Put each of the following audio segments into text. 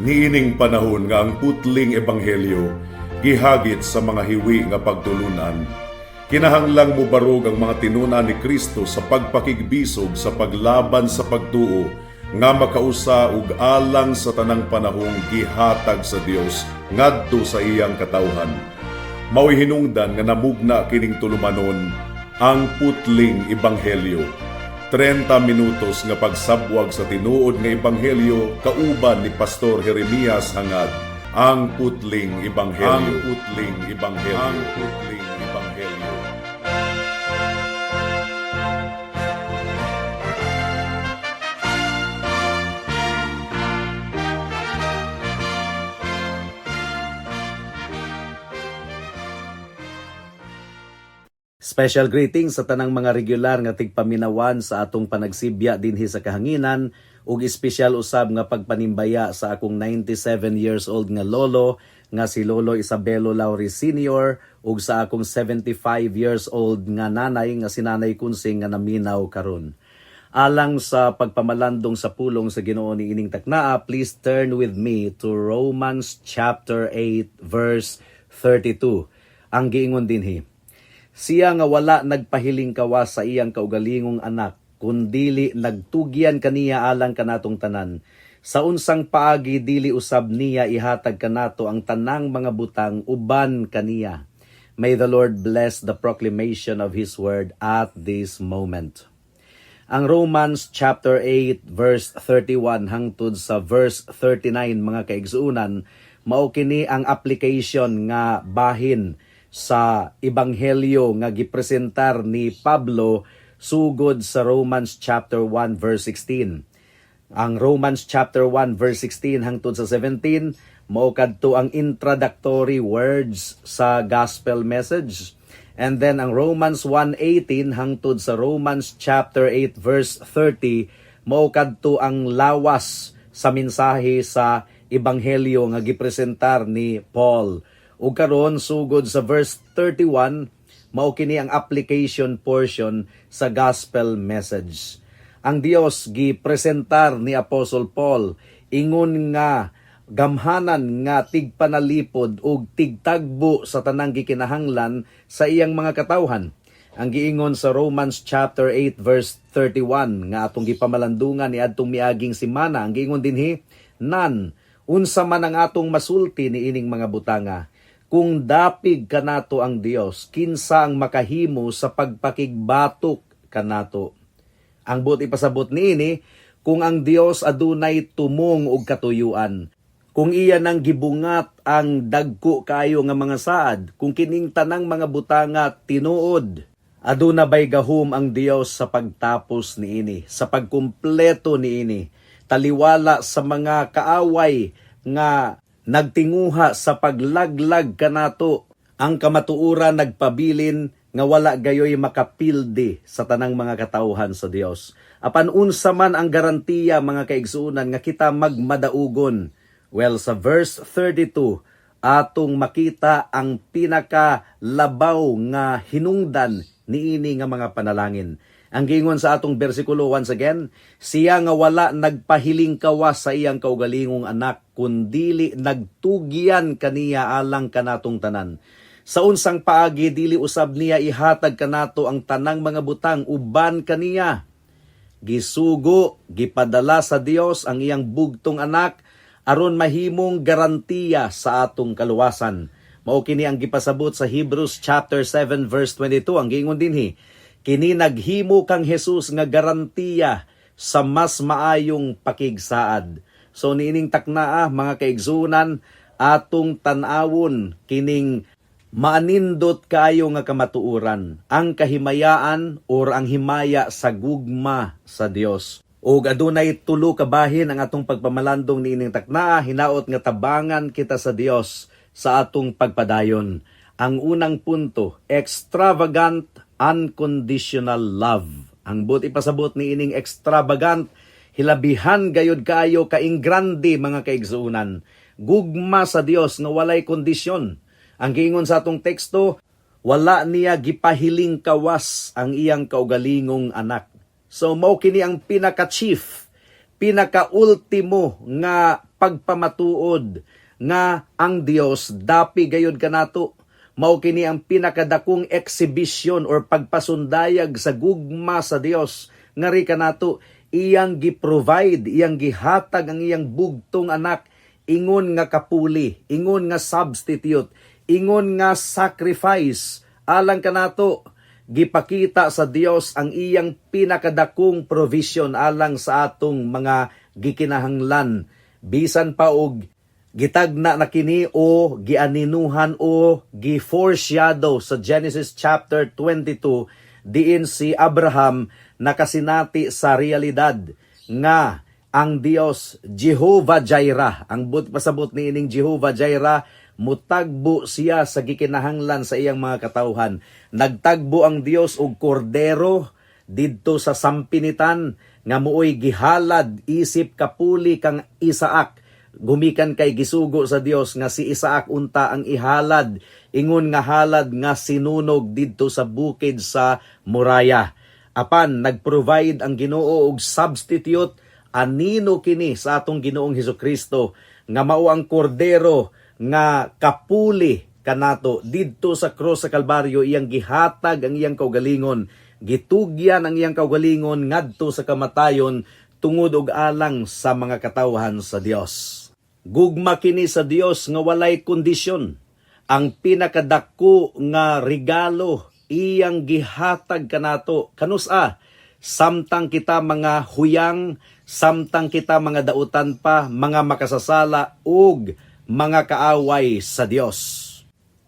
Niining panahon nga ang putling ebanghelyo gihagit sa mga hiwi nga pagtulunan. Kinahanglang mubarog ang mga tinuna ni Kristo sa pagpakigbisog sa paglaban sa pagtuo nga makausa ug alang sa tanang panahong gihatag sa Dios ngadto sa iyang katawhan. Mao'y hinungdan nga namugna kining tulumanon ang putling ebanghelyo. 30 minutos nga pagsabwag sa tinuod nga ebanghelyo kauban ni Pastor Jeremias hangad ang putling ebanghelyo. Ang putling ebanghelyo. Ang putling ebanghelyo. Special greetings sa tanang mga regular nga tigpaminawan sa atong panagsibya dinhi sa kahanginan ug espesyal usab nga pagpanimbaya sa akong 97 years old nga lolo nga si Lolo Isabelo Lauri Sr. ug sa akong 75 years old nga nanay nga si Nanay Kunsing nga naminaw karon. Alang sa pagpamalandong sa pulong sa Ginoo niining taknaa, please turn with me to Romans chapter 8 verse 32. Ang giingon dinhi: siya nga wala nagpahiling kawas sa iyang kaugalingong anak, kundili nagtugyan kaniya alang kanatong tanan. Sa unsang paagi dili usab niya ihatag kanato ang tanang mga butang uban kaniya. May the Lord bless the proclamation of His word at this moment. Ang Romans chapter 8 verse 31 hangtod sa verse 39 mga kaigsuunan, mao kini ang application nga bahin sa ebanghelyo nga gipresentar ni Pablo sugod sa Romans chapter 1 verse 16. Ang Romans chapter 1 verse 16 hangtod sa 17 mao kadto ang introductory words sa gospel message. And then ang Romans 1:18 hangtod sa Romans chapter 8 verse 30 mao kadto ang lawas sa mensahe sa ebanghelyo nga gipresentar ni Paul. Ug karon sugod sa verse 31 mao kini ang application portion sa gospel message. Ang Dios gipresentar ni Apostle Paul ingon nga gamhanan nga tigpanalipod ug tigtagbo sa tanang gikinahanglan sa iyang mga katawhan. Ang giingon sa Romans chapter 8 verse 31 nga atong gipamalandungan ni adtong miaging semana, ang giingon dinhi, nan unsa man ang atong masulti ni ining mga butanga, kung dapig kanato ang Dios, kinsa ang makahimo sa pagpakigbatok kanato. Ang buot ipasabot niini, kung ang Dios adunay tumong og katuyuan, kung iya nang gibungat ang dagko kayo nga mga saad, kung kining tanang mga butanga tinuod, aduna bay gahom ang Dios sa pagtapos niini, sa pagkumpleto niini, taliwala sa mga kaaway nga nagtinguha sa paglaglag kanato. Ang kamatuoran nagpabilin nga wala gayoy makapildi sa tanang mga katawhan sa Dios. Apan unsa man ang garantiya mga kaigsuunan nga kita magmadaugon? Well, sa verse 32 atong makita ang pinakalabaw nga hinungdan niini nga mga panalangin. Ang giingon sa atong bersikulo once again, siya nga wala nagpahiling kawas sa iyang kaugalingong anak, kundili nagtugyan kaniya alang kanatong tanan. Sa unsang paagi dili usab niya ihatag kanato ang tanang mga butang uban kaniya. Gisugo, gipadala sa Dios ang iyang bugtong anak aron mahimong garantiya sa atong kaluwasan. Mao kini ang gipasabot sa Hebrews chapter 7 verse 22. Ang giingon dinhi, kini naghimo kang Jesus nga garantiya sa mas maayong pakigsaad. So niining taknaa mga kaigsunan, atong tan-awon kining maanindot kayo nga kamatuoran, ang kahimayaan or ang himaya sa gugma sa Dios. Ug adunay tulo ka bahin ang atong pagpamalandong niining taknaa, hinaot nga tabangan kita sa Dios sa atong pagpadayon. Ang unang punto, extravagant unconditional love. Ang buot ipasabot ni ining extravagant, hilabihan gayud kayo kaing grande mga kaigsuunan. Gugma sa Dios nga walay kondisyon. Ang giingon sa atong teksto, wala niya gipahiling kawas ang iyang kaugalingong anak. So mao kini ang pinaka-chief, pinaka-ultimo nga pagpamatuod nga ang Dios dapi gayud kanato. Mao kini ang pinakadakong exhibition or pagpasundayag sa gugma sa Dios nga ri kanato iyang gi-provide, iyang gihatag ang iyang bugtong anak, ingon nga kapuli, ingon nga substitute, ingon nga sacrifice. Alang kanato gipakita sa Dios ang iyang pinakadakong provision alang sa atong mga gikinahanglan. Bisan pa og gitagna na kini o gianinuhan o gi-foreshadow sa Genesis chapter 22 diin si Abraham nakasinati sa realidad nga ang Dios Jehovah Jireh, ang pasabot ni ining Jehovah Jireh, mutagbo siya sa gikinahanglan sa iyang mga katawhan. Nagtagbo ang Dios og kordero didto sa sampinitan nga muoy gihalad isip kapuli kang Isaak. Gumikan kay gisugo sa Dios nga si Isaak unta ang ihalad, ingon nga halad nga sinunog didto sa bukid sa Moriah. Apan nagprovide ang Ginoo og substitute, anino kini sa atong Ginoong Hesukristo nga mao ang kordero nga kapuli kanato didto sa cross sa Kalbaryo. Iyang gihatag ang iyang kaugalingon, gitugyan ang iyang kaugalingon ngadto sa kamatayon tungod og alang sa mga katawhan sa Dios. Gugma kini sa Dios nga walay kondisyon. Ang pinakadako nga regalo iyang gihatag kanato kanus-a samtang kita mga huyang, samtang kita mga dautan pa, mga makasasala ug mga kaaway sa Dios.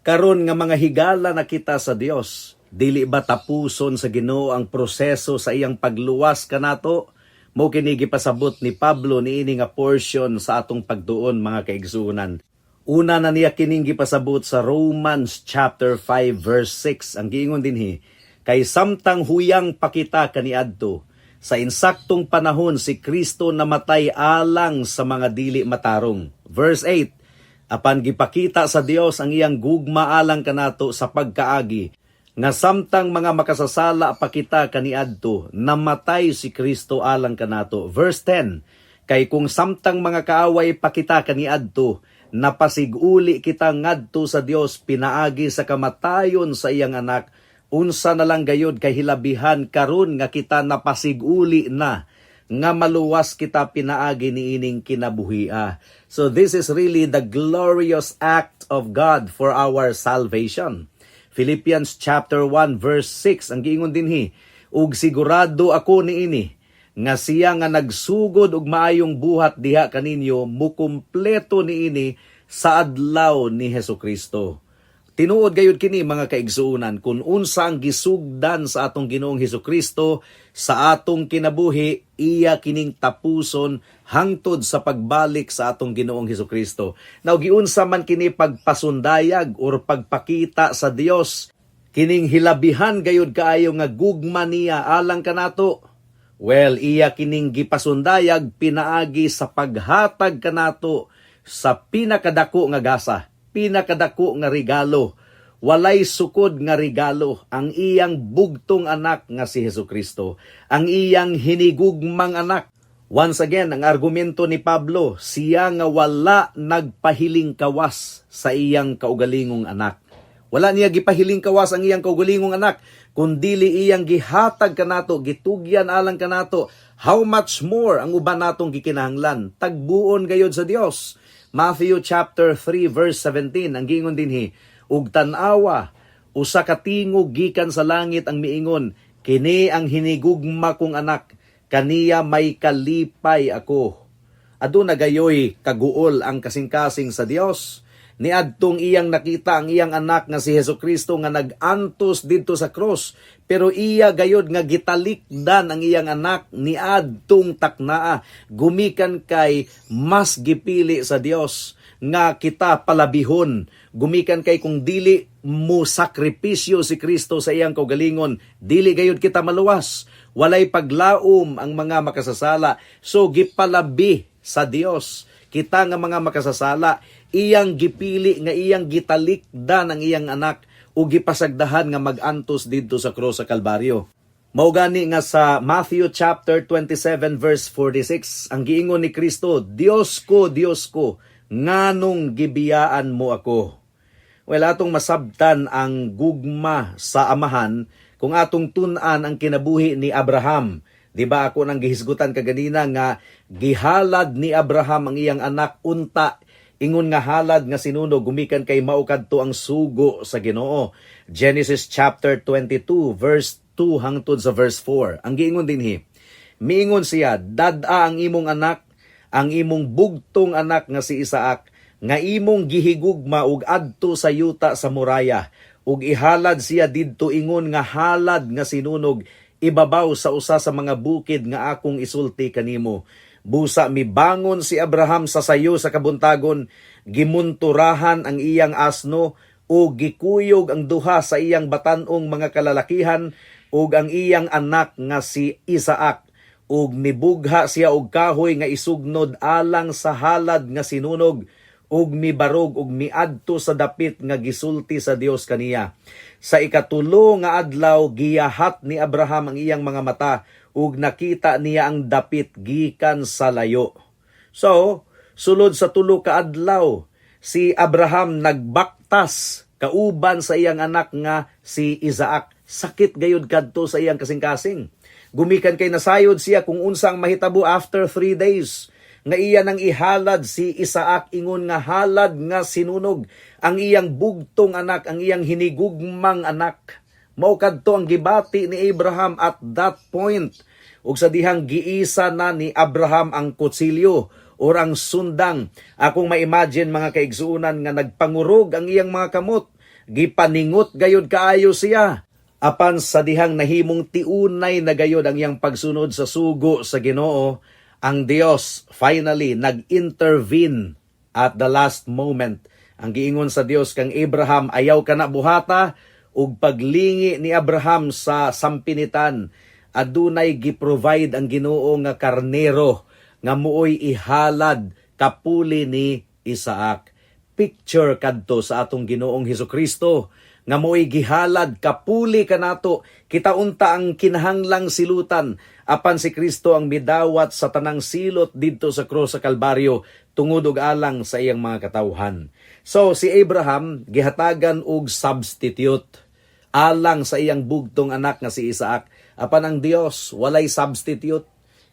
Karon nga mga higala na kita sa Dios, dili ba tapuson sa Ginoo ang proseso sa iyang pagluwas kanato? Mo kini gipasabot ni Pablo niini nga portion sa atong pagduon mga kaigsuonan. Una na niya kining gipasabot sa Romans chapter 5 verse 6. Ang giingon dinhi, kay samtang huyang pakita kaniadto, sa insaktong panahon si Kristo namatay alang sa mga dili matarong. Verse 8, apan gipakita sa Dios ang iyang gugma alang kanato sa pagkaagi, nga samtang mga makasasala pakita kaniadto, namatay si Kristo alang kanato. Verse 10, kay kung samtang mga kaaway pakita kaniadto, napasiguli kita ngadto sa Dios pinaagi sa kamatayon sa iyang anak, unsa na lang gayod kay hilabihan karon nga kita napasiguli na nga maluwas kita pinaagi niining kinabuhia. So this is really the glorious act of God for our salvation. Philippians chapter 1 verse 6 ang giingon dinhi, ug sigurado ako niini nga siya nga nagsugod og maayong buhat diha kaninyo mukumpleto niini sa adlaw ni Hesukristo. Tinuod gayud kini mga kaigsuonan, kung unsa ang gisugdan sa atong Ginoong Hesukristo sa atong kinabuhi, iya kining tapuson hangtod sa pagbalik sa atong Ginoong Hesukristo. Now giunsa man kini pagpasundayag or pagpakita sa Dios, kining hilabihan gayud kaayo nga gugma niya alang kanato. Well, iya kining gipasundayag pinaagi sa paghatag kanato sa pinakadako nga gasa, pinakadako nga regalo, walay sukod nga regalo, ang iyang bugtong anak nga si Hesukristo, ang iyang hinigugmang anak. Once again, ang argumento ni Pablo, siya nga wala nagpahiling kawas sa iyang kaugalingong anak. Wala niya gipahiling kawas ang iyang kaugalingong anak, kundili iyang gihatag kanato, gitugyan alang kanato. How much more ang uban natong gikinahanglan? Tagbuon gayod sa Dios. Matthew chapter 3 verse 17 ang giingon dinhi, ug tan-awa usa ka tingog gikan sa langit ang miingon, kini ang hinigugma kong anak, kaniya may kalipay ako. Aduna gayoy kaguol ang kasing-kasing sa Dios. Niadtong iyang nakita ang iyang anak nga si Hesukristo nga nag-antos didto sa cross, pero iya gayod nga gitalikdan ang iyang anak niadtong taknaa, gumikan kay mas gipili sa Dios nga kita palabihon, gumikan kay kung dili mo sakripisyo si Kristo sa iyang kaugalingon, dili gayud kita maluwas, walay paglaom ang mga makasasala. So gipalabi sa Dios kita nga mga makasasala, iyang gipili nga iyang gitalikdan ang iyang anak o gipasagdahan nga mag-antos didto sa cross sa Kalbaryo. Mao gani nga sa Matthew chapter 27 verse 46, ang giingon ni Kristo, Dios ko, nganong gibiyaan mo ako? Well, atong masabtan ang gugma sa amahan kung atong tun-an ang kinabuhi ni Abraham. Di ba ako nang gihisgutan kaganina nga gihalad ni Abraham ang iyang anak unta, ingon nga halad nga sinunog gumikan kay mao kadto ang sugo sa Ginoo. Genesis chapter 22 verse 2 hangtod sa verse 4. Ang giingon dinhi, miingon siya, dad-a ang imong anak, ang imong bugtong anak nga si Isaac, nga imong gihigugma ug adto sa yuta sa muraya, ug ihalad siya didto ingon nga halad nga sinunog ibabaw sa usa sa mga bukid nga akong isulti kanimo. Busa mibangon si Abraham sa sayo sa kabuntagon, gimunturahan ang iyang asno o gikuyog ang duha sa iyang batanong mga kalalakihan ug ang iyang anak nga si Isaac, ug mibugha siya og kahoy nga isugnod alang sa halad nga sinunog, ug mibarog ug miadto sa dapit nga gisulti sa Dios kaniya. Sa ikatulo nga adlaw giyahat ni Abraham ang iyang mga mata ug nakita niya ang dapit gikan sa layo. So, sulod sa tulo ka adlaw, si Abraham nagbaktas kauban sa iyang anak nga si Isaac. Sakit gayud kadto sa iyang kasing-kasing. Gumikan kay nasayod siya kung unsa ang mahitabo after 3 days. Nga iya nang ihalad si Isaac ingon nga halad nga sinunog ang iyang bugtong anak, ang iyang hinigugmang anak. Mao kadto ang gibati ni Abraham at that point. Ug sa dihang giisa na ni Abraham ang kutsilyo or ang sundang. Akong ma-imagine mga kaigsuunan nga nagpangurog ang iyang mga kamot. Gipaningot gayud kaayo siya. Apan sa dihang nahimong tiunay na gayod ang iyang pagsunod sa sugo sa Ginoo, ang Dios finally nag-intervene at the last moment. Ang giingon sa Dios kang Abraham, ayaw ka na buhata, ug paglingi ni Abraham sa sampinitan, adunay giprovide ang Ginoo nga karnero nga muoy ihalad kapuli ni Isaac. Picture kadto sa atong Ginoong Hesukristo nga mo'y gihalad kapuli kanato, kita unta ang kinahanglang silutan, apan si Kristo ang midawat sa tanang silot didto sa krus sa Kalbaryo, tungod og alang sa iyang mga katawhan. So si Abraham gihatagan og substitute alang sa iyang bugtong anak nga si Isaac, apan ang Dios walay substitute.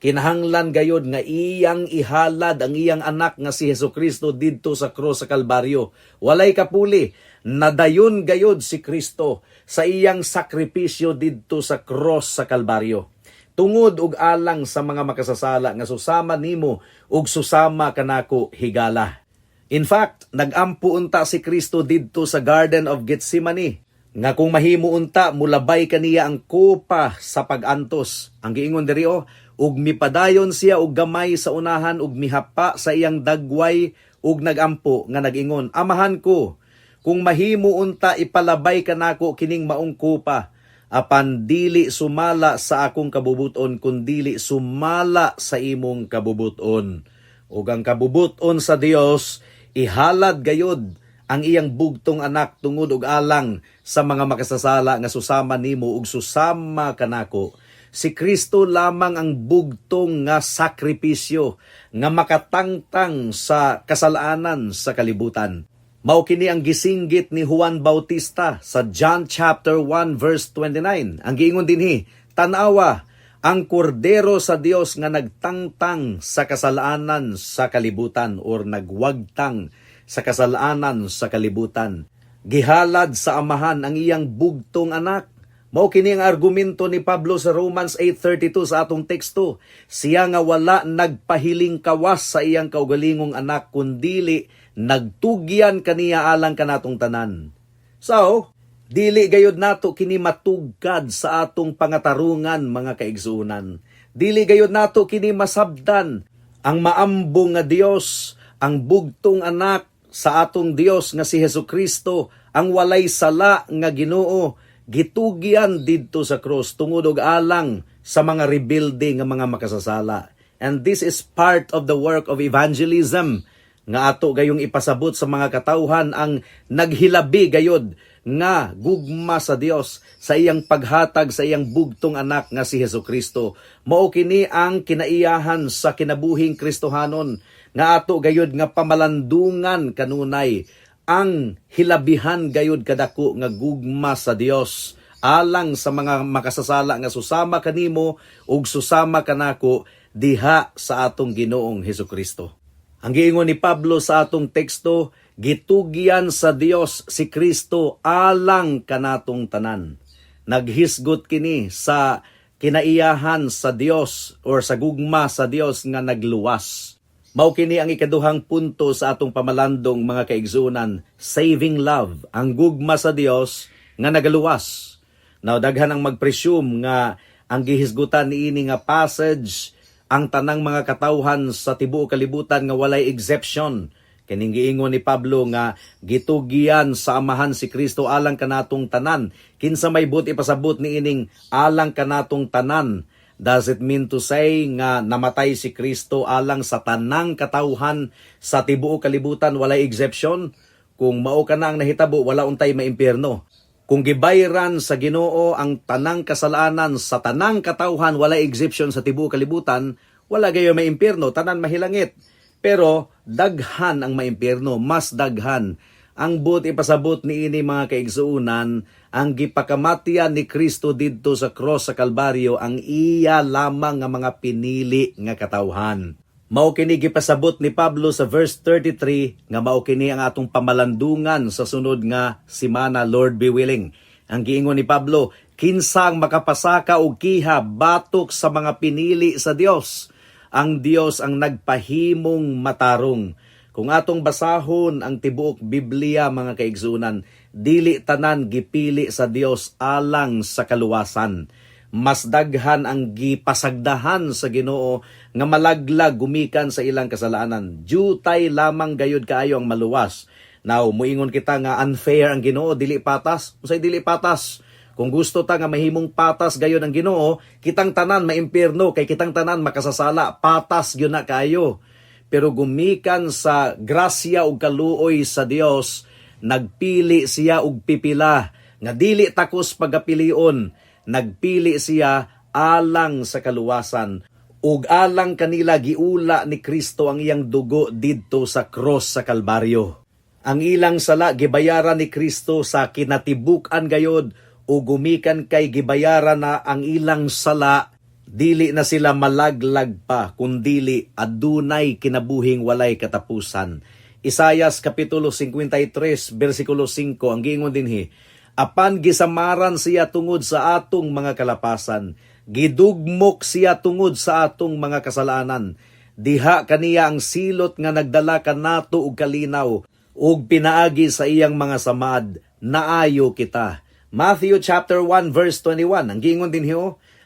Kinahanglan gayod nga iyang ihalad ang iyang anak nga si Hesukristo didto sa krus sa Kalbaryo. Walay kapuli, nadayon gayod si Kristo sa iyang sakripisyo didto sa krus sa Kalbaryo. Tungod og alang sa mga makasasala nga susama nimo ug susama kanako higala. In fact, nagampo unta si Kristo didto sa Garden of Gethsemane nga kung mahimo unta mulabay kaniya ang kopa sa pag-antos. Ang giingon diri ug mipadayon siya og gamay sa unahan ug mihapa sa iyang dagway ug nagampo nga nagingon, amahan ko, kung mahimo unta ipalabay kanako kining maong kopa, apan dili sumala sa akong kabubuton kundili sumala sa imong kabubuton. Ug ang kabubuton sa Dios ihalad gayod ang iyang bugtong anak tungod og alang sa mga makasasala nga susama nimo ug susama kanako. Si Kristo lamang ang bugtong nga sakripisyo nga makatangtang sa kasalanan sa kalibutan. Mao kini ang gisinggit ni Juan Bautista sa John chapter 1 verse 29. Ang giingon dinhi, tan-awa ang kordero sa Dios nga nagtangtang sa kasalanan sa kalibutan or nagwagtang sa kasalanan sa kalibutan. Gihalad sa amahan ang iyang bugtong anak. Mao kini ang argumento ni Pablo sa Romans 8:32 sa atong teksto. Siya nga wala nagpahiling kawas sa iyang kaugalingong anak kundili nagtugyan kaniya alang kanatong tanan. So, dili gayud nato kini matugkad sa atong pangatarungan mga kaigsuunan. Dili gayud nato kini masabdan ang maambong nga Dios, ang bugtong anak sa atong Dios nga si Hesukristo, ang walay sala nga Ginoo, gitugyan didto sa cross tungod og alang sa mga rebuilding nga mga makasasala. And this is part of the work of evangelism nga ato gayong ipasabot sa mga katawhan ang naghilabi gayod nga gugma sa Dios sa iyang paghatag sa iyang bugtong anak nga si Hesukristo. Mao kini ang kinaiyahan sa kinabuhing Kristohanon nga ato gayud nga pamalandungan kanunay ang hilabihan gayud kadako nga gugma sa Dios alang sa mga makasasala nga susama kanimo ug susama kanako diha sa atong Ginoong Hesukristo. Ang giingon ni Pablo sa atong teksto, gitugyan sa Dios si Kristo alang kanatong tanan. Naghisgot kini sa kinaiyahan sa Dios or sa gugma sa Dios nga nagluwas. Mao kini ang ikaduhang punto sa atong pamalandong mga kaigsunan, saving love, ang gugma sa Dios nga nagaluwas. Now daghan ang mag-presume nga ang gihisgutan niini nga passage ang tanang mga katawhan sa tibuok kalibutan nga walay exception. Kining giingon ni Pablo nga gitugian sa amahan si Kristo alang kanatong tanan. Kinsa may buti pasabot niining alang kanatong tanan. Does it mean to say nga namatay si Kristo alang sa tanang katawhan sa tibuok kalibutan walay exception? Kung mao ka na ang nahitabo, wala untay maimpyerno. Kung gibayran sa Ginoo ang tanang kasalanan sa tanang katawhan wala exception sa tibuok kalibutan, wala gayo maimpyerno, tanan mahilangit. Pero daghan ang maimpyerno, mas daghan. Ang buot ipasabot niini mga kaigsuunan, ang gipakamatyan ni Kristo didto sa cross sa Kalbaryo ang iya lamang nga mga pinili nga katawhan. Mao kini gipasabot ni Pablo sa verse 33 nga mao kini ang atong pamalandungan sa sunod nga semana, Lord be willing. Ang giingon ni Pablo, kinsang makapasaka og kiha batok sa mga pinili sa Dios. Ang Dios ang nagpahimong matarong. Kung atong basahon ang tibuok Biblia mga kaigsunan, dili tanan gipili sa Dios alang sa kaluwasan. Mas daghan ang gipasagdahan sa Ginoo nga malaglag gumikan sa ilang kasalanan. Jutay lamang gayud kaayo ang maluwas. Now, muingon kita nga unfair ang Ginoo, dili patas. Unsay dili patas? Kung gusto ta nga mahimong patas gayud ang Ginoo, kitang tanan maimpyerno kay kitang tanan makasasala, patas gyud na kaayo. Pero gumikan sa grasya ug kaluoy sa Dios, nagpili siya og pipila nga dili takos pagapilion. Nagpili siya alang sa kaluwasan ug alang kanila giula ni Kristo ang iyang dugo didto sa cross sa Kalbaryo. Ang ilang sala gibayaran ni Kristo sa kinatibuk-an gayod ug gumikan kay gibayaran na ang ilang sala, dili na sila malaglag pa kundili adunay kinabuhing walay katapusan. Isaias kapitulo 53 bersikulo 5 ang giingon dinhi, apan gisamaran siya tungod sa atong mga kalapasan, gidugmok siya tungod sa atong mga kasalanan. Diha kaniya ang silot nga nagdala kanato og kalinaw, ug pinaagi sa iyang mga samad, naayo kita. Matthew chapter 1 verse 21, ang giingon dinhi,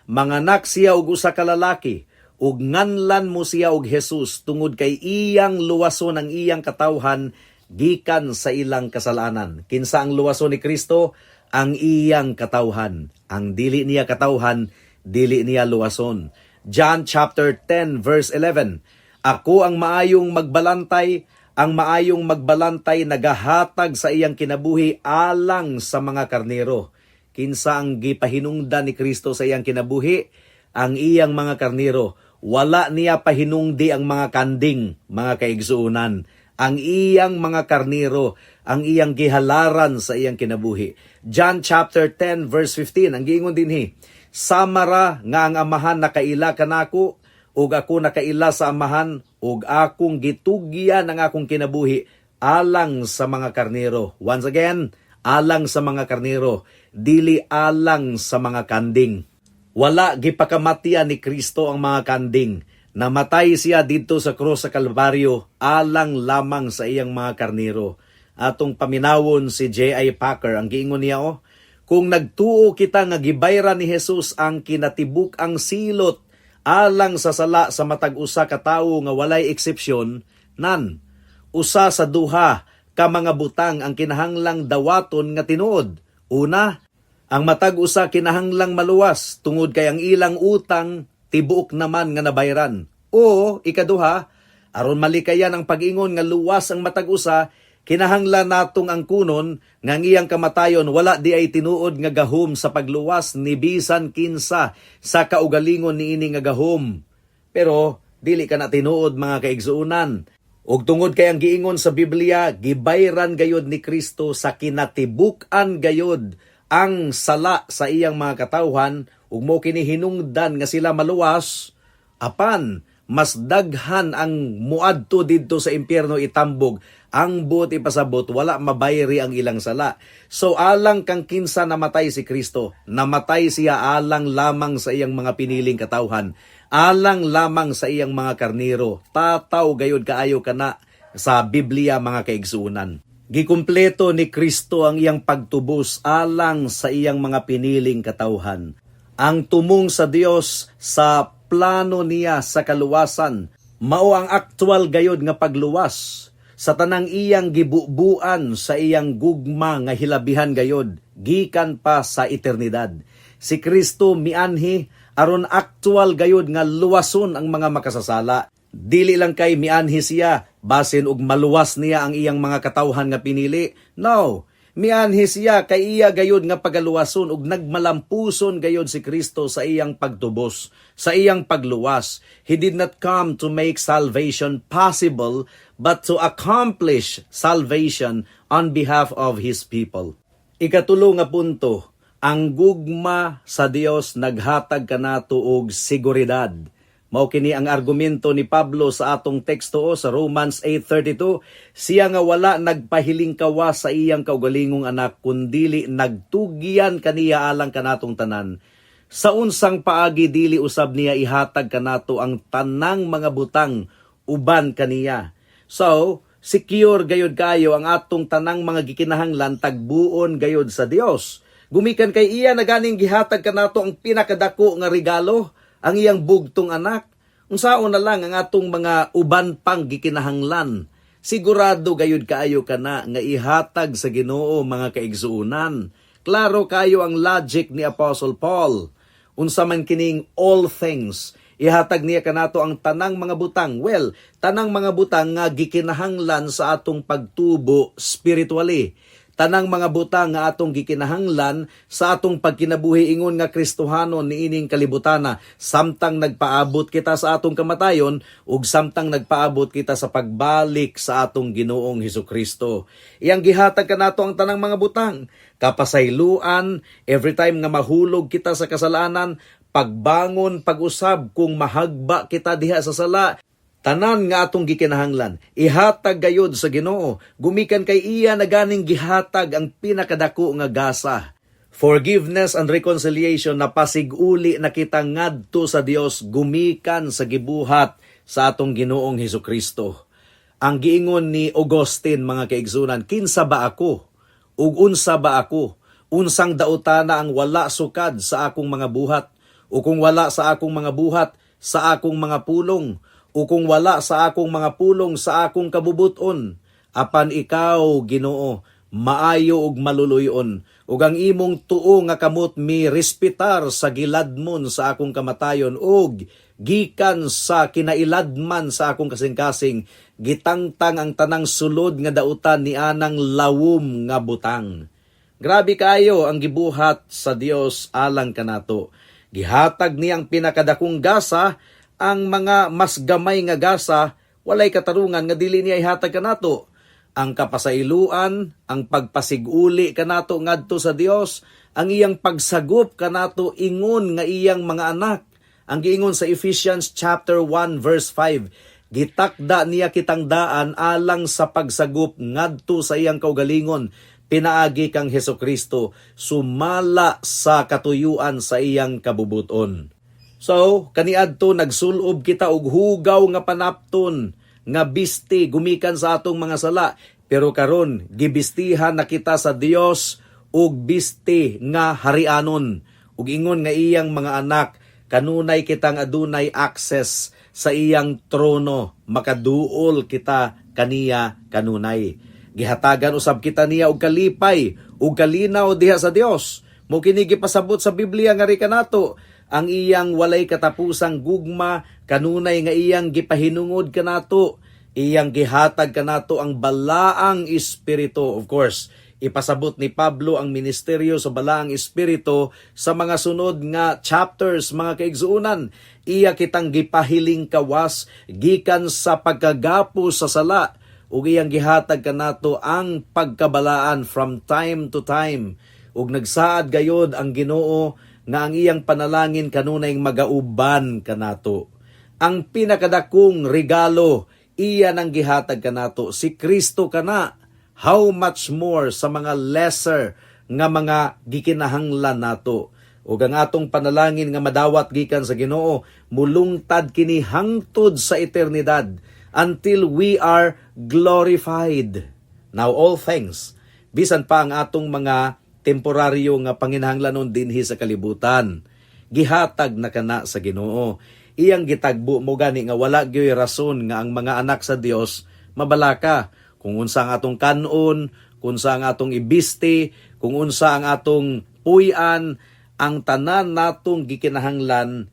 manganak siya og usa ka lalaki, ug nganlan mo siya og Jesus tungod kay iyang luwason ang iyang katawhan gikan sa ilang kasalanan. Kinsa ang luwason ni Kristo? Ang iyang katawhan. Ang dili niya katawhan, dili niya luwason. John chapter 10 verse 11. Ako ang maayong magbalantay, ang maayong magbalantay nagahatag sa iyang kinabuhi alang sa mga karnero. Kinsa ang gipahinungdan ni Kristo sa iyang kinabuhi? Ang iyang mga karnero. Wala niya pahinungdi ang mga kanding, mga kaigsuunan. Ang iyang mga karnero, ang iyang gihalaran sa iyang kinabuhi. John chapter 10 verse 15, ang giingon dinhi, samara nga ang amahan nakaila kanako, ug ako nakaila sa amahan, ug akong gitugyan ang akong kinabuhi alang sa mga karnero. Once again, alang sa mga karnero, dili alang sa mga kanding. Wala gipakamatyan ni Kristo ang mga kanding. Namatay siya dito sa cross sa Kalbaryo alang lamang sa iyang mga karnero. Atong paminawon si J.I. Packer, ang giingon niya, kung nagtuo kita nga gibayra ni Jesus ang kinatibuk ang silot alang sa sala sa matag usa ka tawo nga walay eksepsyon, nan usa sa duha ka mga butang ang kinahanglang dawaton nga tinuod. Una, ang matag usa kinahanglang maluwas tungod kay ang ilang utang tibuok naman nga nabayran. O ikaduha, aron malikayan ang pag-ingon nga luwas ang matag usa, Kinahanglan natong ang kunon nga ang iyang kamatayon wala di ay tinuod nga gahom sa pagluwas ni bisan kinsa sa kaugalingon niini nga gahom. Pero dili ka na tinuod mga kaigsuunan. Ug tungod kay ang giingon sa Biblia, gibayran gayod ni Kristo sa kinatibuk-an gayod ang sala sa iyang mga katawhan ug mo kini hinungdan nga sila maluwas apan mas daghan ang muadto didto sa impyerno itambog ang buot ipasabot wala mabayri ang ilang sala. So alang kang kinsa namatay si Kristo, namatay siya alang lamang sa iyang mga piniling katawhan, alang lamang sa iyang mga karniro. Tataw gayud kaayo kana sa Biblia mga kaigsuunan. Gikumpleto ni Kristo ang iyang pagtubos alang sa iyang mga piniling katawhan. Ang tumong sa Dios sa plano niya sa kaluwasan mao ang aktual gayod nga pagluwas sa tanang iyang gibubuan sa iyang gugma nga hilabihan gayod gikan pa sa eternidad. Si Kristo mianhi aron aktual gayod nga luwason ang mga makasasala. Dili lang kay mianhi siya basin ug maluwas niya ang iyang mga katawhan nga pinili. No, mianhi siya kay iya gayod nga pagaluwason ug nagmalampuson gayod si Kristo sa iyang pagtubos, sa iyang pagluwas. He did not come to make salvation possible but to accomplish salvation on behalf of His people. Ikatulo nga punto, ang gugma sa Dios naghatag kanato og seguridad. Mao kini ang argumento ni Pablo sa atong teksto sa Romans 8:32, siya nga wala nagpahiling kawa sa iyang kaugalingong anak kundili nagtugyan kaniya alang kanatong tanan. Sa unsang paagi dili usab niya ihatag kanato ang tanang mga butang uban kaniya. So, secure gayud kayo ang atong tanang mga gikinahanglan tagbuon gayud sa Dios. Gumikan kay iya na ganing gihatag kanato ang pinakadako nga regalo, ang iyang bugtong anak. Unsaon na lang ang atong mga uban pang gikinahanglan. Sigurado gayud kaayo kana nga ihatag sa Ginoo mga kaigsuunan. Klaro kayo ang logic ni Apostle Paul. Unsa man kining all things, ihatag niya kanato ang tanang mga butang. Well, tanang mga butang nga gikinahanglan sa atong pagtubo spiritually. Tanang mga butang nga atong gikinahanglan sa atong pagkinabuhi ingon nga Kristohanon niining kalibutana, samtang nagpaabot kita sa atong kamatayon ug samtang nagpaabot kita sa pagbalik sa atong Ginoong Hesukristo. Iyang gihatag kanato ang tanang mga butang, kapasayloan every time nga mahulog kita sa kasalanan, pagbangon, pag-usab kung mahagba kita diha sa sala. Tanan nga atong gikinahanglan, ihatag gayud sa Ginoo. Gumikan kay iya na ganing gihatag ang pinakadako nga gasa. Forgiveness and reconciliation na pasiguli na kita ngadto sa Dios gumikan sa gibuhat sa atong Ginoong Hesukristo. Ang giingon ni Augustine mga kaigsunan, kinsa ba ako? Ug unsa ba ako? Unsang daotana ang wala sukad sa akong mga buhat? O kung wala sa akong mga buhat, sa akong mga pulong? O kung wala sa akong mga pulong sa akong kabubuton, apan ikaw, Ginoo, maayo ug maluluyon, ug ang imong tuo nga kamot mi respetar sa giladmon sa akong kamatayon, ug gikan sa kinailadman sa akong kasing-kasing, gitangtang ang tanang sulod nga dautan ni anang lawom nga butang. Grabe kayo ang gibuhat sa Dios alang kanato. Gihatag niyang pinakadakong gasa. Ang mga mas gamay nga gasa, walay katarungan nga dili niya ihatag kanato. Ang kapasailuan, ang pagpasiguli kanato ngadto sa Dios, ang iyang pagsagop kanato ingon nga iyang mga anak. Ang giingon sa Ephesians chapter 1 verse 5, gitakda niya kitang daan alang sa pagsagop ngadto sa iyang kaugalingon, pinaagi kang Hesukristo, sumala sa katuyuan sa iyang kabubuton. So, kaniadto nagsulob kita og hugaw nga panapton, nga bisti gumikan sa atong mga sala. Pero karon gibistihan na kita sa Dios og bisti nga harianon. Ug ingon nga iyang mga anak, kanunay kitang adunay access sa iyang trono, makaduol kita kaniya kanunay. Gihatagan usab kita niya og kalipay ug kalinaw diha sa Dios. Mo kini gipasabot sa Biblia nga ri kanato, ang iyang walay katapusang gugma, kanunay nga iyang gipahinungod kanato, iyang gihatag kanato ang balaang espiritu. Of course, ipasabot ni Pablo ang ministeryo sa balaang espiritu sa mga sunod nga chapters, mga kaigsuunan. Iya kitang gipahiling kawas gikan sa pagkagapo sa sala ug iyang gihatag kanato ang pagkabalaan from time to time. Ug nagsaad gayod ang Ginoo nga ang iyang panalangin kanunay magauban kanato. Ang pinakadakong regalo iya nang gihatag kanato, si Kristo kana. How much more sa mga lesser nga mga gikinahanglan nato. Ug ang atong panalangin nga madawat gikan sa Ginoo, mulungtad kini hangtod sa eternidad until we are glorified. Now all things, bisan pa ang atong mga temporaryo nga panginahanglanon dinhi sa kalibutan, gihatag na kana sa Ginoo. Iyang gitagbo mo gani nga wala gyoy rason nga ang mga anak sa Dios mabalaka. Kung unsa ang atong kanon, kung unsa ang atong ibiste, kung unsa ang atong puy-an, ang tanan natong gikinahanglan,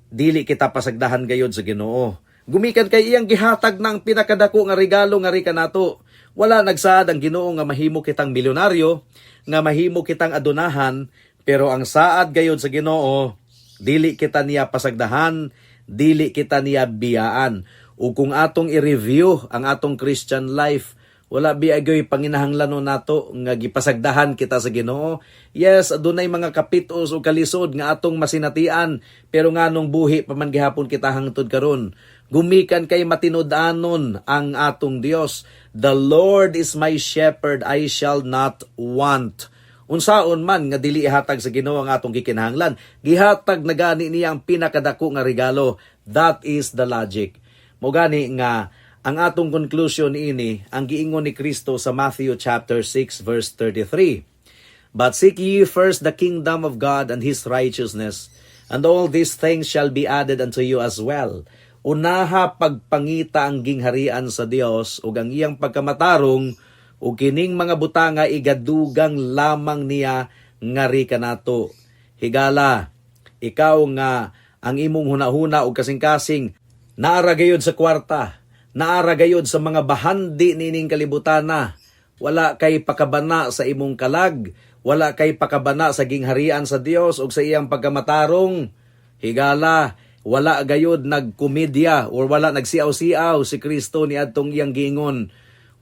dili kita pasagdahan gayod sa Ginoo. Gumikan kay iyang gihatag ng pinakadako nga regalo nga rika nato. Wala nagsaad ang Ginoo nga mahimo kitang milyonaryo, nga mahimo kitang adunahan, pero ang saad gayod sa Ginoo, dili kita niya pasagdahan, dili kita niya biyaan. O kung atong i-review ang atong Christian life, wala biagoy panginahanglanon nato nga gipasagdahan kita sa Ginoo. Yes, adunay mga kapitos o kalisod nga atong masinatian, pero nganong buhi pa man gihapon kita hangtod karon. Gumikan kay matinud-anon ang atong Dios. The Lord is my shepherd, I shall not want. Unsaon man nga dili ihatag sa Ginoo ang atong gikinahanglan, gihatag na gani niya ang pinakadako nga regalo. That is the logic. Mo gani nga ang atong conclusion ini ang giingon ni Kristo sa Matthew chapter 6 verse 33. But seek ye first the kingdom of God and His righteousness, and all these things shall be added unto you as well. Unaha pagpangita ang gingharian sa Dios ug ang iyang pagkamatarong, ug kining mga butanga igadugang lamang niya ngari kanato. Higala, ikaw nga ang imong hunahuna ug kasing-kasing naara gayud sa kwarta, naara gayud sa mga bahandi nining kalibutana, wala kay pakabana sa imong kalag, wala kay pakabana sa gingharian sa Dios ug sa iyang pagkamatarong. Higala, wala gayud nagkomedya or wala nagsiaw-siaw si Kristo ni adtong iyang giingon.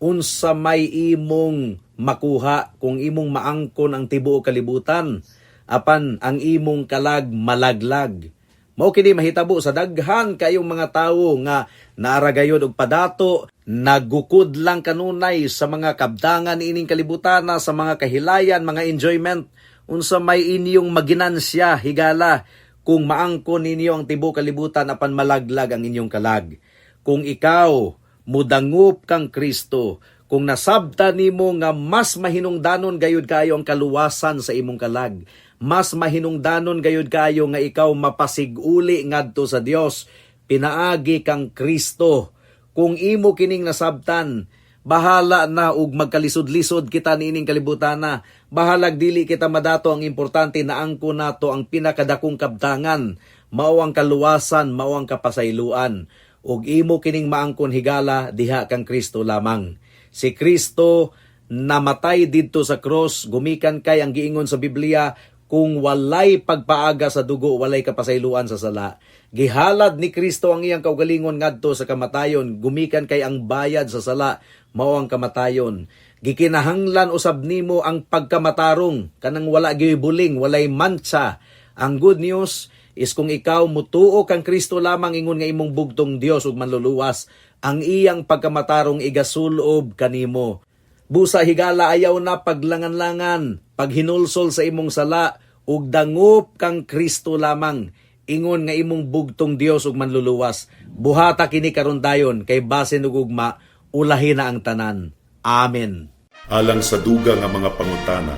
Unsa may imong makuha kung imong maangkon ang tibuok kalibutan, apan ang imong kalag malaglag. Mao kini mahitabo sa daghan kayong mga tawo nga naara gayud og padato, nagukod lang kanunay sa mga kabdangan ining kalibutan, sa mga kahilayan, mga enjoyment. Unsa may inyong maginansya, higala, kung maangkon ninyo ang tibuok kalibutan apan malaglag ang inyong kalag. Kung ikaw mudangup kang Kristo, kung nasabta nimo nga mas mahinungdanon gayud kayo ang kaluwasan sa imong kalag, mas mahinungdanon gayud kayo nga ikaw mapasiguli ngadto sa Dios, pinaagi kang Kristo. Kung imo kining nasabtan, bahala na ug magkalisod-lisod kita niining kalibutana. Bahalag dili kita madato, ang importante na angko nato ang pinakadakong kabtangan, mao ang kaluwasan, mao ang kapasayloan. Ug imo kining maangkon, higala, diha kang Kristo lamang. Si Kristo namatay didto sa cross, gumikan kay ang giingon sa Biblia, kung walay pagpaaga sa dugo, walay kapasayloan sa sala. Gihalad ni Kristo ang iyang kaugalingon ngadto sa kamatayon, gumikan kay ang bayad sa sala, mao ang kamatayon. Gikinahanglan usab nimo ang pagkamatarong, kanang wala gyud buling, walay mantsa. Ang good news is kung ikaw mutuo kang Kristo lamang, ingon nga imong bugtong Dios ug manluluwas, ang iyang pagkamatarong igasulob kanimo. Busa higala, ayaw na paglangan-langan, paghinulsol sa imong sala, ug dangup kang Kristo lamang, ingon nga imong bugtong Dios ug manluluwas. Buhata kini karon dayon, kay basin ug ugma, ulahi na ang tanan. Amen. Alang sa dugang nga mga pangutana,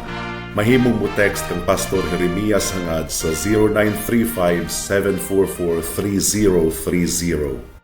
mahimong mo text kang Pastor Jeremias hangad sa 0935-744-3030.